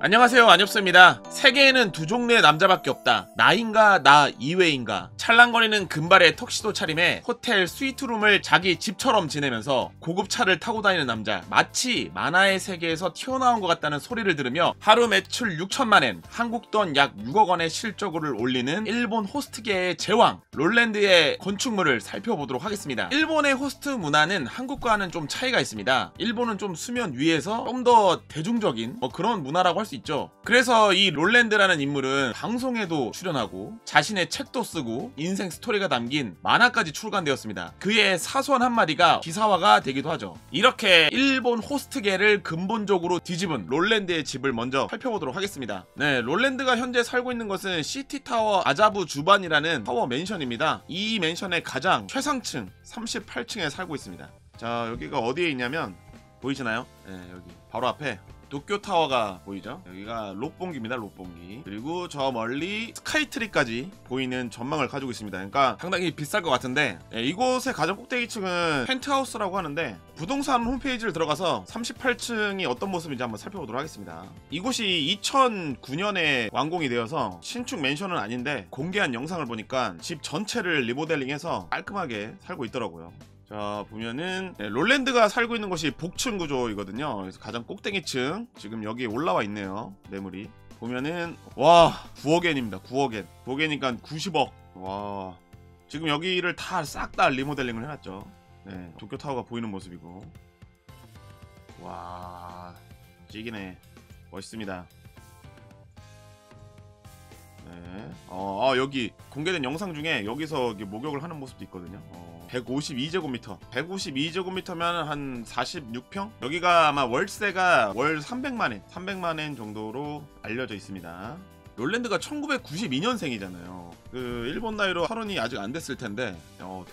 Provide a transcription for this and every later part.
안녕하세요, 안엽수입니다. 세계에는 두 종류의 남자밖에 없다. 나인가 나 이외인가. 찰랑거리는 금발의 턱시도 차림에 호텔 스위트룸을 자기 집처럼 지내면서 고급 차를 타고 다니는 남자. 마치 만화의 세계에서 튀어나온 것 같다는 소리를 들으며 하루 매출 6천만엔, 한국 돈 약 6억 원의 실적을 올리는 일본 호스트계의 제왕 롤랜드의 건축물을 살펴보도록 하겠습니다. 일본의 호스트 문화는 한국과는 좀 차이가 있습니다. 일본은 좀 수면 위에서 좀 더 대중적인 그런 문화라고 할 수 있죠. 그래서 이 롤랜드라는 인물은 방송에도 출연하고 자신의 책도 쓰고 인생 스토리가 담긴 만화까지 출간되었습니다. 그의 사소한 한마디가 기사화가 되기도 하죠. 이렇게 일본 호스트계를 근본적으로 뒤집은 롤랜드의 집을 먼저 살펴보도록 하겠습니다. 네, 롤랜드가 현재 살고 있는 것은 시티타워 아자부 주반이라는 타워 맨션입니다. 이 맨션의 가장 최상층 38층에 살고 있습니다. 자, 여기가 어디에 있냐면 보이시나요? 네, 여기 바로 앞에 도쿄타워가 보이죠? 여기가 롯본기입니다. 롯본기. 그리고 저 멀리 스카이트리까지 보이는 전망을 가지고 있습니다. 그러니까 상당히 비쌀 것 같은데, 이곳의 가장 꼭대기층은 펜트하우스라고 하는데 부동산 홈페이지를 들어가서 38층이 어떤 모습인지 한번 살펴보도록 하겠습니다. 이곳이 2009년에 완공이 되어서 신축 맨션은 아닌데 공개한 영상을 보니까 집 전체를 리모델링해서 깔끔하게 살고 있더라고요. 자, 보면은 롤랜드가 살고 있는 곳이 복층 구조이거든요. 그래서 가장 꼭대기층 지금 여기 올라와 있네요. 매물이 보면은 와 9억엔입니다. 9억엔. 9억엔이니까 90억. 와, 지금 여기를 다 싹 다 리모델링을 해놨죠. 네, 도쿄타워가 보이는 모습이고. 와, 찌기네. 멋있습니다. 네. 여기 공개된 영상 중에 여기서 목욕을 하는 모습도 있거든요. 152제곱미터. 152제곱미터면 한 46평? 여기가 아마 월세가 월 300만엔 정도로 알려져 있습니다. 롤랜드가 1992년생이잖아요. 그 일본 나이로 8원이 아직 안 됐을 텐데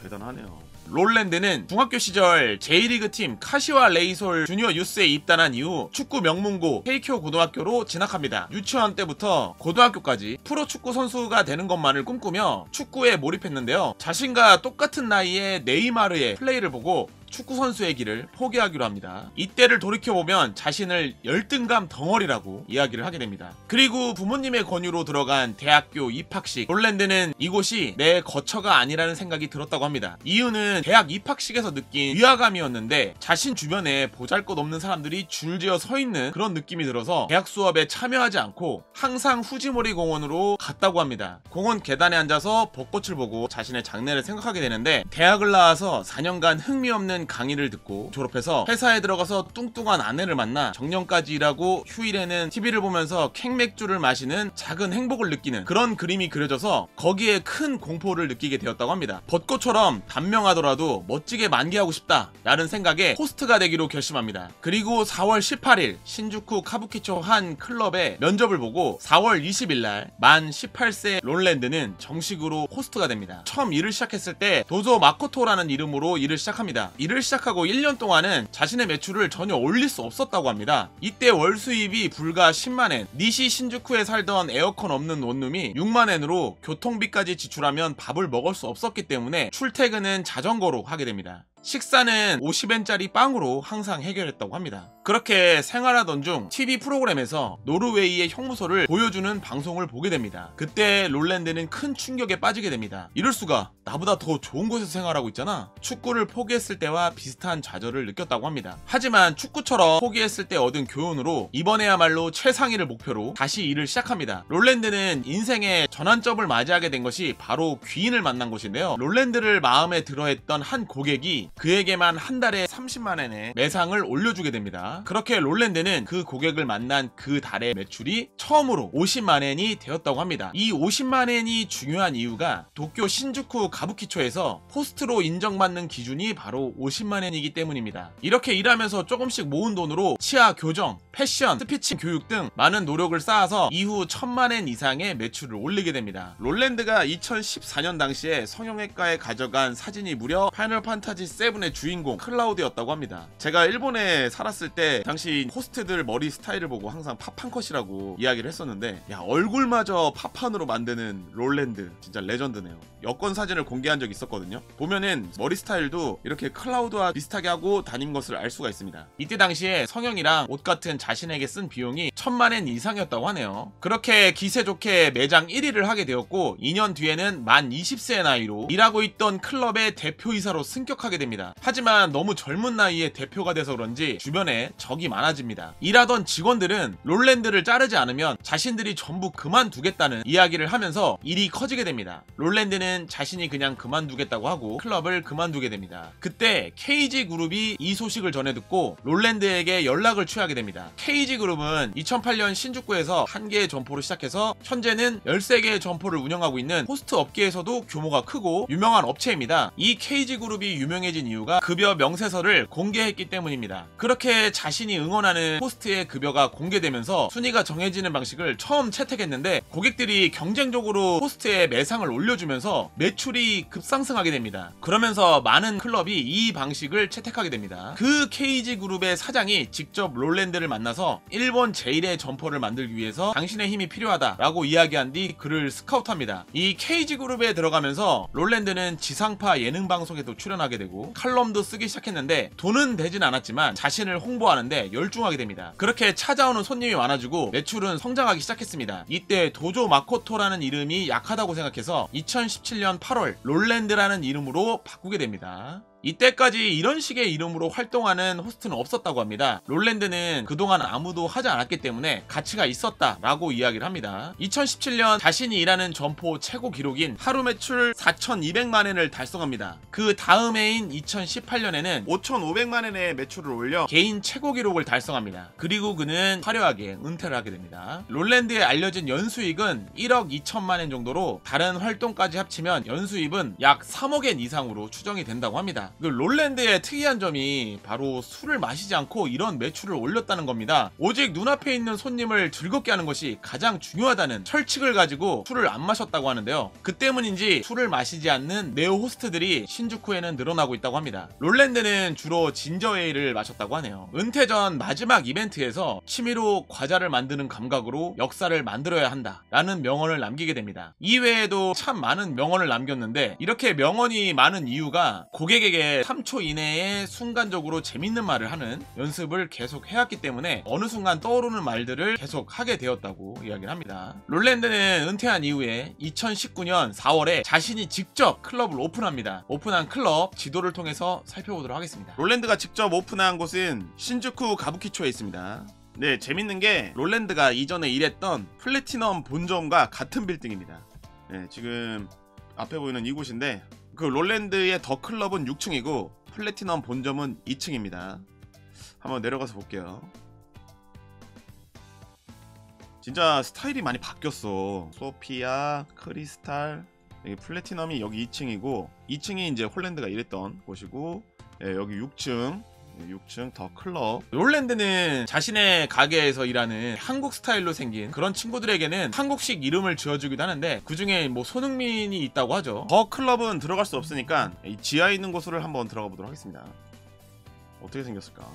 대단하네요. 롤랜드는 중학교 시절 J리그 팀 카시와 레이솔 주니어 유스에 입단한 이후 축구 명문고 케이쿄 고등학교로 진학합니다. 유치원 때부터 고등학교까지 프로축구 선수가 되는 것만을 꿈꾸며 축구에 몰입했는데요. 자신과 똑같은 나이의 네이마르의 플레이를 보고 축구 선수의 길을 포기하기로 합니다. 이때를 돌이켜보면 자신을 열등감 덩어리라고 이야기를 하게 됩니다. 그리고 부모님의 권유로 들어간 대학교 입학식. 롤랜드는 이곳이 내 거처가 아니라는 생각이 들었다고 합니다. 이유는 대학 입학식에서 느낀 위화감이었는데 자신 주변에 보잘것없는 사람들이 줄지어 서 있는 그런 느낌이 들어서 대학 수업에 참여하지 않고 항상 후지모리 공원으로 갔다고 합니다. 공원 계단에 앉아서 벚꽃을 보고 자신의 장래를 생각하게 되는데, 대학을 나와서 4년간 흥미없는 강의를 듣고 졸업해서 회사에 들어가서 뚱뚱한 아내를 만나 정년까지 일하고 휴일에는 TV를 보면서 캔맥주를 마시는 작은 행복을 느끼는 그런 그림이 그려져서 거기에 큰 공포를 느끼게 되었다고 합니다. 벚꽃처럼 단명하더라도 멋지게 만개하고 싶다 라는 생각에 호스트가 되기로 결심합니다. 그리고 4월 18일 신주쿠 카부키초 한 클럽에 면접을 보고 4월 20일 날 만 18세 롤랜드는 정식으로 호스트가 됩니다. 처음 일을 시작했을 때 도조 마코토라는 이름으로 일을 시작합니다. 일을 시작하고 1년 동안은 자신의 매출을 전혀 올릴 수 없었다고 합니다. 이때 월 수입이 불과 10만엔, 니시 신주쿠에 살던 에어컨 없는 원룸이 6만엔으로 교통비까지 지출하면 밥을 먹을 수 없었기 때문에 출퇴근은 자전거로 하게 됩니다. 식사는 50엔짜리 빵으로 항상 해결했다고 합니다. 그렇게 생활하던 중 TV 프로그램에서 노르웨이의 형무소를 보여주는 방송을 보게 됩니다. 그때 롤랜드는 큰 충격에 빠지게 됩니다. 이럴 수가, 나보다 더 좋은 곳에서 생활하고 있잖아. 축구를 포기했을 때와 비슷한 좌절을 느꼈다고 합니다. 하지만 축구처럼 포기했을 때 얻은 교훈으로 이번에야말로 최상위를 목표로 다시 일을 시작합니다. 롤랜드는 인생의 전환점을 맞이하게 된 것이 바로 귀인을 만난 곳인데요. 롤랜드를 마음에 들어했던 한 고객이 그에게만 한 달에 30만엔의 매상을 올려주게 됩니다. 그렇게 롤랜드는 그 고객을 만난 그 달의 매출이 처음으로 50만엔이 되었다고 합니다. 이 50만엔이 중요한 이유가 도쿄 신주쿠 가부키초에서 호스트로 인정받는 기준이 바로 50만엔이기 때문입니다. 이렇게 일하면서 조금씩 모은 돈으로 치아 교정, 패션, 스피치 교육 등 많은 노력을 쌓아서 이후 1000만엔 이상의 매출을 올리게 됩니다. 롤랜드가 2014년 당시에 성형외과에 가져간 사진이 무려 파이널 판타지 세븐의 주인공 클라우드였다고 합니다. 제가 일본에 살았을 때 당시 호스트들 머리 스타일을 보고 항상 팝판컷이라고 이야기를 했었는데, 야, 얼굴마저 팝판으로 만드는 롤랜드 진짜 레전드네요. 여권 사진을 공개한 적이 있었거든요. 보면은 머리 스타일도 이렇게 클라우드와 비슷하게 하고 다닌 것을 알 수가 있습니다. 이때 당시에 성형이랑 옷 같은 자신에게 쓴 비용이 1000만엔 이상이었다고 하네요. 그렇게 기세 좋게 매장 1위를 하게 되었고 2년 뒤에는 만 20세의 나이로 일하고 있던 클럽의 대표이사로 승격하게 됩니다. 하지만 너무 젊은 나이에 대표가 돼서 그런지 주변에 적이 많아집니다. 일하던 직원들은 롤랜드를 자르지 않으면 자신들이 전부 그만두겠다는 이야기를 하면서 일이 커지게 됩니다. 롤랜드는 자신이 그냥 그만두겠다고 하고 클럽을 그만두게 됩니다. 그때 KG그룹이 이 소식을 전해 듣고 롤랜드에게 연락을 취하게 됩니다. KG그룹은 2008년 신주쿠에서 1개의 점포를 시작해서 현재는 13개의 점포를 운영하고 있는 호스트 업계에서도 규모가 크고 유명한 업체입니다. 이 KG그룹이 유명해진 이유가 급여 명세서를 공개했기 때문입니다. 그렇게 자신이 응원하는 호스트의 급여가 공개되면서 순위가 정해지는 방식을 처음 채택했는데 고객들이 경쟁적으로 호스트의 매상을 올려주면서 매출이 급상승하게 됩니다. 그러면서 많은 클럽이 이 방식을 채택하게 됩니다. 그 KG그룹의 사장이 직접 롤랜드를 만나서 일본 제1의 점포를 만들기 위해서 당신의 힘이 필요하다라고 이야기한 뒤 그를 스카우트합니다. 이 KG그룹에 들어가면서 롤랜드는 지상파 예능 방송에도 출연하게 되고 칼럼도 쓰기 시작했는데 돈은 되진 않았지만 자신을 홍보하는데 열중하게 됩니다. 그렇게 찾아오는 손님이 많아지고 매출은 성장하기 시작했습니다. 이때 도조 마코토라는 이름이 약하다고 생각해서 2017년 8월 롤랜드라는 이름으로 바꾸게 됩니다. 이때까지 이런 식의 이름으로 활동하는 호스트는 없었다고 합니다. 롤랜드는 그동안 아무도 하지 않았기 때문에 가치가 있었다라고 이야기를 합니다. 2017년 자신이 일하는 점포 최고 기록인 하루 매출 4,200만엔을 달성합니다. 그 다음 해인 2018년에는 5,500만엔의 매출을 올려 개인 최고 기록을 달성합니다. 그리고 그는 화려하게 은퇴를 하게 됩니다. 롤랜드의 알려진 연수익은 1억 2천만엔 정도로 다른 활동까지 합치면 연수입은 약 3억엔 이상으로 추정이 된다고 합니다. 그 롤랜드의 특이한 점이 바로 술을 마시지 않고 이런 매출을 올렸다는 겁니다. 오직 눈앞에 있는 손님을 즐겁게 하는 것이 가장 중요하다는 철칙을 가지고 술을 안 마셨다고 하는데요. 그 때문인지 술을 마시지 않는 네오 호스트들이 신주쿠에는 늘어나고 있다고 합니다. 롤랜드는 주로 진저에일을 마셨다고 하네요. 은퇴 전 마지막 이벤트에서 취미로 과자를 만드는 감각으로 역사를 만들어야 한다 라는 명언을 남기게 됩니다. 이외에도 참 많은 명언을 남겼는데 이렇게 명언이 많은 이유가 고객에게 3초 이내에 순간적으로 재밌는 말을 하는 연습을 계속 해왔기 때문에 어느 순간 떠오르는 말들을 계속 하게 되었다고 이야기를 합니다. 롤랜드는 은퇴한 이후에 2019년 4월에 자신이 직접 클럽을 오픈합니다. 오픈한 클럽 지도를 통해서 살펴보도록 하겠습니다. 롤랜드가 직접 오픈한 곳은 신주쿠 가부키초에 있습니다. 네, 재밌는 게 롤랜드가 이전에 일했던 플래티넘 본점과 같은 빌딩입니다. 네, 지금 앞에 보이는 이곳인데 그 롤랜드의 더 클럽은 6층이고 플래티넘 본점은 2층입니다. 한번 내려가서 볼게요. 진짜 스타일이 많이 바뀌었어. 소피아, 크리스탈, 여기 플래티넘이 여기 2층이고 2층이 이제 홀랜드가 일했던 곳이고, 예, 여기 6층 더 클럽. 롤랜드는 자신의 가게에서 일하는 한국 스타일로 생긴 그런 친구들에게는 한국식 이름을 지어주기도 하는데 그 중에 뭐 손흥민이 있다고 하죠. 더 클럽은 들어갈 수 없으니까 이 지하에 있는 곳으로 한번 들어가 보도록 하겠습니다. 어떻게 생겼을까?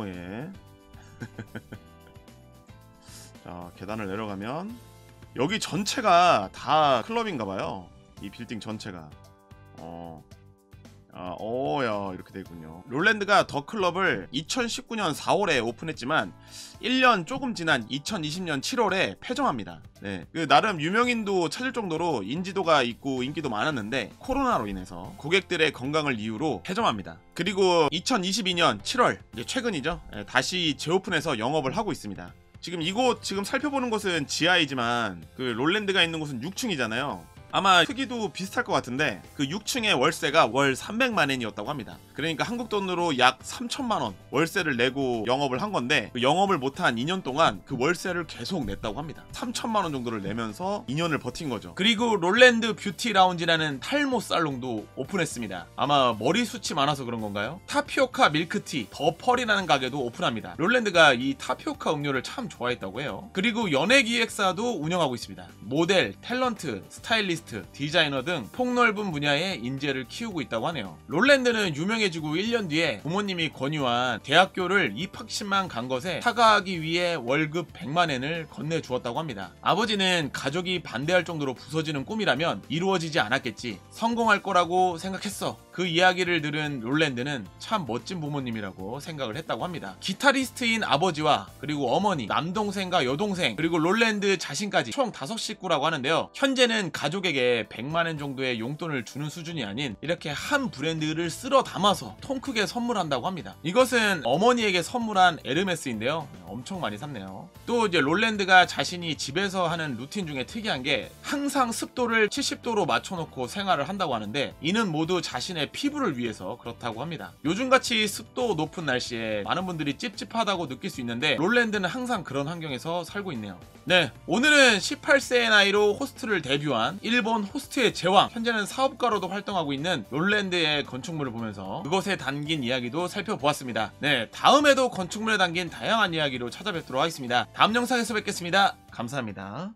예. 자, 계단을 내려가면 여기 전체가 다 클럽인가봐요. 이 빌딩 전체가. 야, 이렇게 되군요. 롤랜드가 더 클럽을 2019년 4월에 오픈했지만 1년 조금 지난 2020년 7월에 폐점합니다. 네, 그 나름 유명인도 찾을 정도로 인지도가 있고 인기도 많았는데 코로나로 인해서 고객들의 건강을 이유로 폐점합니다. 그리고 2022년 7월, 이제 최근이죠. 다시 재오픈해서 영업을 하고 있습니다. 지금 이곳 지금 살펴보는 곳은 지하이지만 그 롤랜드가 있는 곳은 6층이잖아요. 아마 크기도 비슷할 것 같은데 그 6층의 월세가 월 300만엔이었다고 합니다. 그러니까 한국 돈으로 약 3천만원 월세를 내고 영업을 한 건데 그 영업을 못한 2년 동안 그 월세를 계속 냈다고 합니다. 3천만원 정도를 내면서 2년을 버틴 거죠. 그리고 롤랜드 뷰티 라운지라는 탈모 살롱도 오픈했습니다. 아마 머리숱이 많아서 그런 건가요? 타피오카 밀크티 더 펄이라는 가게도 오픈합니다. 롤랜드가 이 타피오카 음료를 참 좋아했다고 해요. 그리고 연예기획사도 운영하고 있습니다. 모델, 탤런트, 스타일리스트 기타리스트, 디자이너 등 폭넓은 분야의 인재를 키우고 있다고 하네요. 롤랜드는 유명해지고 1년 뒤에 부모님이 권유한 대학교를 입학식만 간 것에 사과하기 위해 월급 100만엔을 건네주었다고 합니다. 아버지는 가족이 반대할 정도로 부서지는 꿈이라면 이루어지지 않았겠지. 성공할 거라고 생각했어. 그 이야기를 들은 롤랜드는 참 멋진 부모님이라고 생각을 했다고 합니다. 기타리스트인 아버지와 그리고 어머니, 남동생과 여동생, 그리고 롤랜드 자신까지 총 5식구라고 하는데요. 현재는 가족에게 100만엔 정도의 용돈을 주는 수준이 아닌 이렇게 한 브랜드를 쓸어 담아서 통 크게 선물한다고 합니다. 이것은 어머니에게 선물한 에르메스인데요. 엄청 많이 샀네요. 또 이제 롤랜드가 자신이 집에서 하는 루틴 중에 특이한 게 항상 습도를 70도로 맞춰놓고 생활을 한다고 하는데 이는 모두 자신의 피부를 위해서 그렇다고 합니다. 요즘같이 습도 높은 날씨에 많은 분들이 찝찝하다고 느낄 수 있는데 롤랜드는 항상 그런 환경에서 살고 있네요. 네, 오늘은 18세의 나이로 호스트를 데뷔한 일본 호스트의 제왕, 현재는 사업가로도 활동하고 있는 롤랜드의 건축물을 보면서 그것에 담긴 이야기도 살펴보았습니다. 네, 다음에도 건축물에 담긴 다양한 이야기로 찾아뵙도록 하겠습니다. 다음 영상에서 뵙겠습니다. 감사합니다.